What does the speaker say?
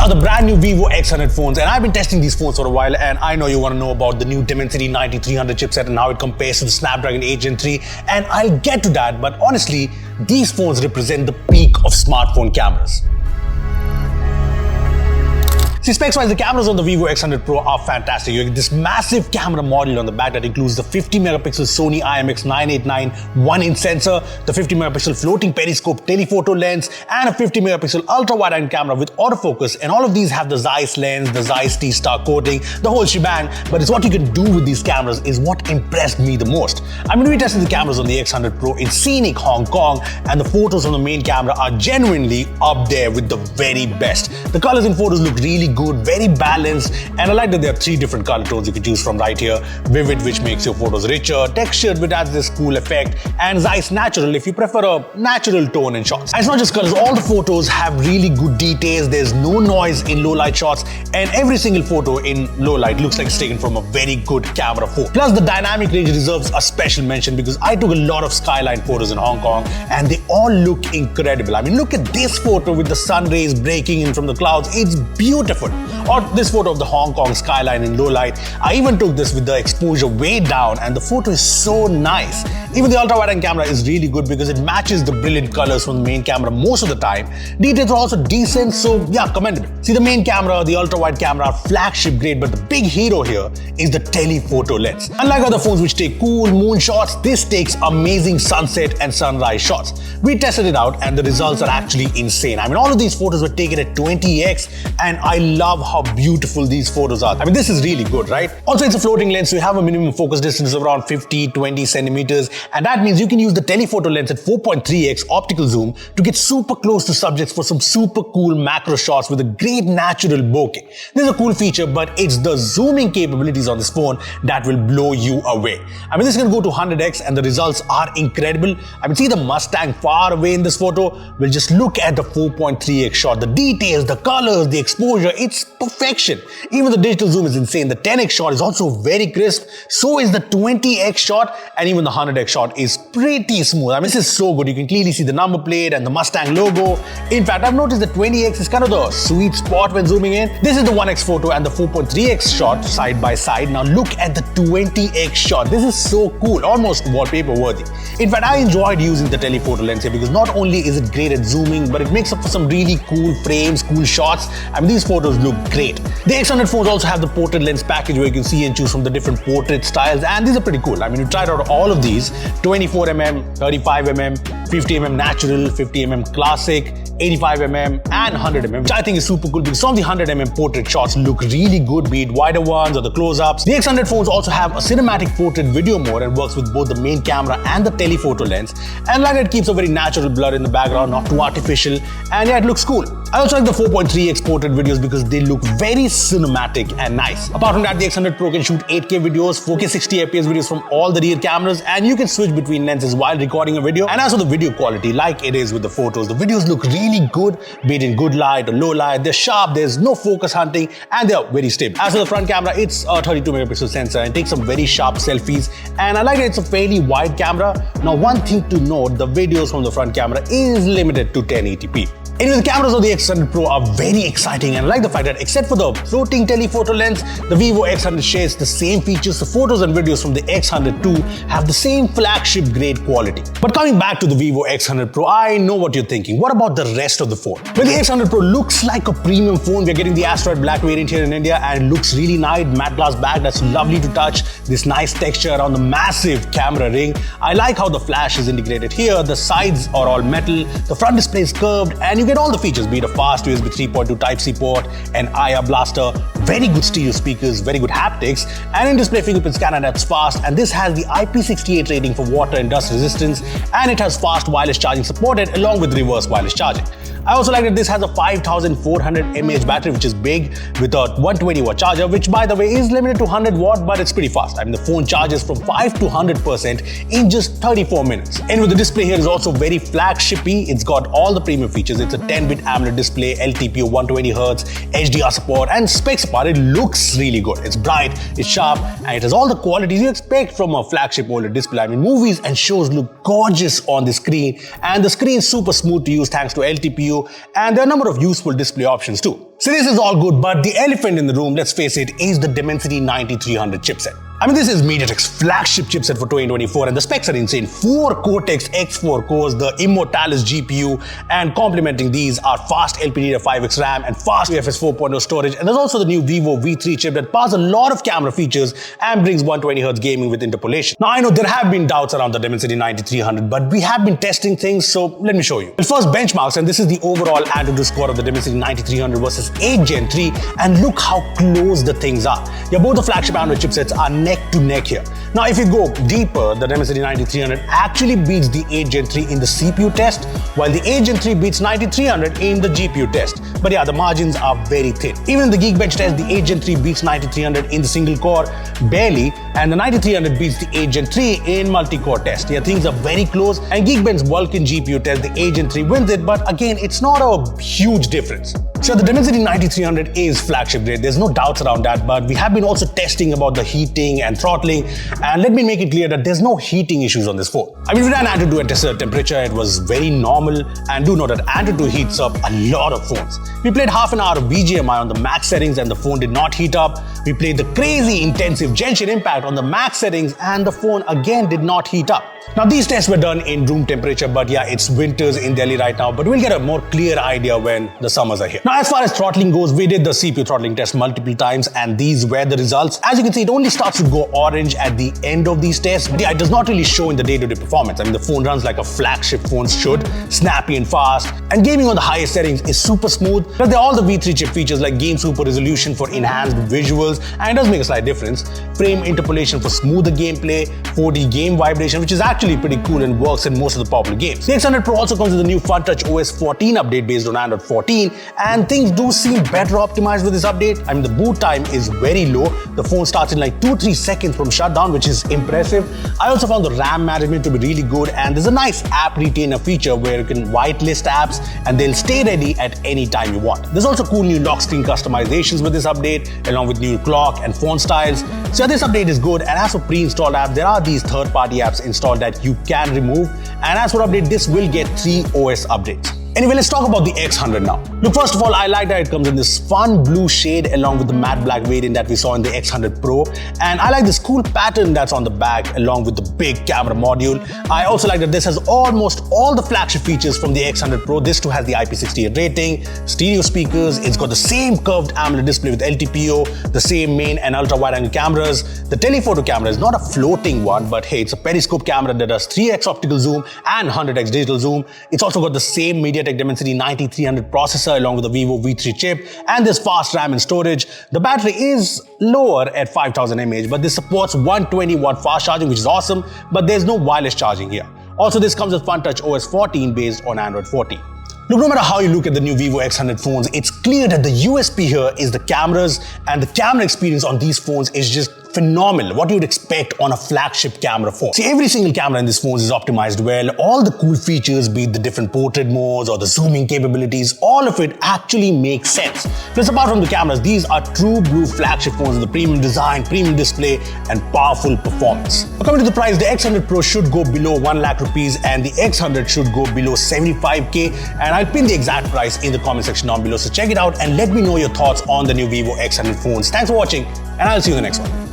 Now, the brand new Vivo X100 phones, and I've been testing these phones for a while, and I know you want to know about the new Dimensity 9300 chipset and how it compares to the Snapdragon 8 Gen 3, and I'll get to that, but honestly, these phones represent the peak of smartphone cameras. See, specs-wise, the cameras on the Vivo X100 Pro are fantastic. You get this massive camera module on the back that includes the 50-megapixel Sony IMX989 1-inch sensor, the 50-megapixel floating periscope telephoto lens, and a 50-megapixel ultra-wide-angle camera with autofocus. And all of these have the Zeiss lens, the Zeiss T-Star coating, the whole shebang. But it's what you can do with these cameras is what impressed me the most. I mean, we tested the cameras on the X100 Pro in scenic Hong Kong, and the photos on the main camera are genuinely up there with the very best. The colors in photos look really good, very balanced, and I like that there are 3 different color tones you can choose from right here. Vivid, which makes your photos richer, textured, which adds this cool effect, and Zeiss Natural if you prefer a natural tone in shots. And it's not just colors, all the photos have really good details. There's no noise in low light shots, and every single photo in low light looks like it's taken from a very good camera phone. Plus, the dynamic range deserves a special mention because I took a lot of skyline photos in Hong Kong, and they all look incredible. I mean, look at this photo with the sun rays breaking in from the clouds. It's beautiful. Or this photo of the Hong Kong skyline in low light. I even took this with the exposure way down, and the photo is so nice. Even the ultra-wide-angle camera is really good because it matches the brilliant colors from the main camera most of the time. Details are also decent, so yeah, commendable. See, the main camera, the ultra-wide camera are flagship grade, but the big hero here is the telephoto lens. Unlike other phones which take cool moon shots, this takes amazing sunset and sunrise shots. We tested it out, and the results are actually insane. I mean, all of these photos were taken at 20x, and I love how beautiful these photos are. I mean, this is really good, right? Also, it's a floating lens, so you have a minimum focus distance of around 50-20 centimeters, and that means you can use the telephoto lens at 4.3x optical zoom to get super close to subjects for some super cool macro shots with a great natural bokeh. This is a cool feature, but it's the zooming capabilities on this phone that will blow you away. I mean, this can go to 100x, and the results are incredible. I mean, see the Mustang far away in this photo? Well, just look at the 4.3x shot. The details, the colors, the exposure, it's perfection. Even the digital zoom is insane. The 10x shot is also very crisp. So is the 20x shot, and even the 100x shot is pretty smooth. I mean, this is so good. You can clearly see the number plate and the Mustang logo. In fact, I've noticed that 20x is kind of the sweet spot when zooming in. This is the 1x photo and the 4.3x shot side by side. Now look at the 20x shot. This is so cool, almost wallpaper worthy. In fact, I enjoyed using the telephoto lens here because not only is it great at zooming, but it makes up for some really cool frames, cool shots. I mean, these photos look great. The X100 phones also have the portrait lens package where you can see and choose from the different portrait styles, and these are pretty cool. I mean, we tried out all of these: 24mm, 35mm, 50mm natural, 50mm classic, 85mm and 100mm, which I think is super cool because some of the 100mm portrait shots look really good, be it wider ones or the close-ups. The X100 phones also have a cinematic portrait video mode and works with both the main camera and the telephoto lens, and like it keeps a very natural blur in the background, not too artificial, and yeah, it looks cool. I also like the 4.3x portrait videos because they look very cinematic and nice. Apart from that, the X100 Pro can shoot 8K videos, 4K 60fps videos from all the rear cameras, and you can switch between lenses while recording a video. And as for the video quality, like it is with the photos, the videos look really good, be it in good light or low light. They're sharp, there's no focus hunting, and they're very stable. As for the front camera, it's a 32-megapixel sensor and takes some very sharp selfies, and I like that it's a fairly wide camera. Now, one thing to note, the videos from the front camera is limited to 1080p. Anyway, the cameras of the X100 Pro are very exciting, and I like the fact that except for the floating telephoto lens, the Vivo X100 shares the same features. The photos and videos from the X100 II have the same flagship grade quality. But coming back to the Vivo X100 Pro, I know what you're thinking. What about the rest of the phone? Well, the X100 Pro looks like a premium phone. We're getting the Asteroid Black variant here in India, and it looks really nice. Matte glass back that's lovely to touch. This nice texture around the massive camera ring. I like how the flash is integrated here. The sides are all metal. The front display is curved, and you get all the features, be it a fast USB 3.2 Type-C port, an IR blaster, very good stereo speakers, very good haptics, and in-display fingerprint scanner that's fast, and this has the IP68 rating for water and dust resistance, and it has fast wireless charging supported along with reverse wireless charging. I also like that this has a 5400 mAh battery, which is big, with a 120 watt charger, which by the way is limited to 100 watt, but it's pretty fast. I mean, the phone charges from 5 to 100% in just 34 minutes. And with the display here is also very flagshipy. It's got all the premium features. It's a 10-bit AMOLED display, LTPO 120Hz, HDR support, and specs apart, it looks really good. It's bright, it's sharp, and it has all the qualities you expect from a flagship OLED display. I mean, movies and shows look gorgeous on the screen, and the screen is super smooth to use thanks to LTPO, GPU, and there are a number of useful display options too. So this is all good, but the elephant in the room, let's face it, is the Dimensity 9300 chipset. I mean, this is MediaTek's flagship chipset for 2024, and the specs are insane. 4 Cortex X4 cores, the Immortalis GPU, and complementing these are fast LPDDR5X RAM and fast UFS 4.0 storage. And there's also the new Vivo V3 chip that powers a lot of camera features and brings 120Hz gaming with interpolation. Now, I know there have been doubts around the Dimensity 9300, but we have been testing things, so let me show you. Well, first, benchmarks, and this is the overall Antutu score of the Dimensity 9300 versus 8 Gen 3, and look how close the things are. Yeah, both the flagship Android chipsets are neck to neck here. Now, if you go deeper, the Dimensity 9300 actually beats the 8 Gen 3 in the CPU test, while the 8 Gen 3 beats 9300 in the GPU test. But yeah, the margins are very thin. Even in the Geekbench test, the 8 Gen 3 beats 9300 in the single core, barely, and the 9300 beats the 8 Gen 3 in multi-core test. Yeah, things are very close, and Geekbench's Vulkan GPU test, the 8 Gen 3 wins it, but again, it's not a huge difference. So the Dimensity 9300 is flagship grade, there's no doubts around that, but we have been also testing about the heating and throttling, and let me make it clear that there's no heating issues on this phone. I mean, we ran Antutu and tested the temperature, it was very normal, and do know that Antutu heats up a lot of phones. We played half an hour of BGMI on the max settings and the phone did not heat up. We played the crazy intensive Genshin Impact on the max settings and the phone again did not heat up. Now, these tests were done in room temperature, but yeah, it's winters in Delhi right now, but we'll get a more clear idea when the summers are here. Now, as far as throttling goes, we did the CPU throttling test multiple times, and these were the results. As you can see, it only starts to go orange at the end of these tests, but yeah, it does not really show in the day-to-day performance. I mean, the phone runs like a flagship phone should, snappy and fast, and gaming on the highest settings is super smooth. Plus, there are all the V3 chip features like Game Super Resolution for enhanced visuals, and it does make a slight difference. Frame interpolation for smoother gameplay, 4D game vibration, which is actually pretty cool and works in most of the popular games. The X100 Pro also comes with a new FuntouchOS 14 update based on Android 14, and things do seem better optimized with this update. I mean, the boot time is very low. The phone starts in like 2-3 seconds from shutdown, which is impressive. I also found the RAM management to be really good, and there's a nice app retainer feature where you can whitelist apps and they'll stay ready at any time you want. There's also cool new lock screen customizations with this update, along with new clock and font styles. So yeah, this update is good, and as for pre-installed apps, there are these third-party apps installed that you can remove, and as for update, this will get 3 OS updates. Anyway, let's talk about the X100 now. Look, first of all, I like that it comes in this fun blue shade along with the matte black variant that we saw in the X100 Pro. And I like this cool pattern that's on the back along with the big camera module. I also like that this has almost all the flagship features from the X100 Pro. This too has the IP68 rating, stereo speakers, it's got the same curved AMOLED display with LTPO, the same main and ultra wide angle cameras. The telephoto camera is not a floating one, but hey, it's a periscope camera that does 3x optical zoom and 100x digital zoom. It's also got the same MediaTek Dimensity 9300 processor along with the Vivo V3 chip, and there's fast RAM and storage. The battery is lower at 5000 mAh, but this supports 120 watt fast charging, which is awesome, but there's no wireless charging here. Also, this comes with FuntouchOS 14 based on Android 14. Look, no matter how you look at the new Vivo X100 phones, it's clear that the USP here is the cameras, and the camera experience on these phones is just phenomenal. What you would expect on a flagship camera phone. See, every single camera in these phones is optimized well. All the cool features, be it the different portrait modes or the zooming capabilities, all of it actually makes sense. Plus, apart from the cameras, these are true blue flagship phones with the premium design, premium display, and powerful performance. Now, coming to the price, the X100 Pro should go below 1 lakh rupees and the X100 should go below 75k, and I'll pin the exact price in the comment section down below, so check it out and let me know your thoughts on the new Vivo X100 phones. Thanks for watching, and I'll see you in the next one.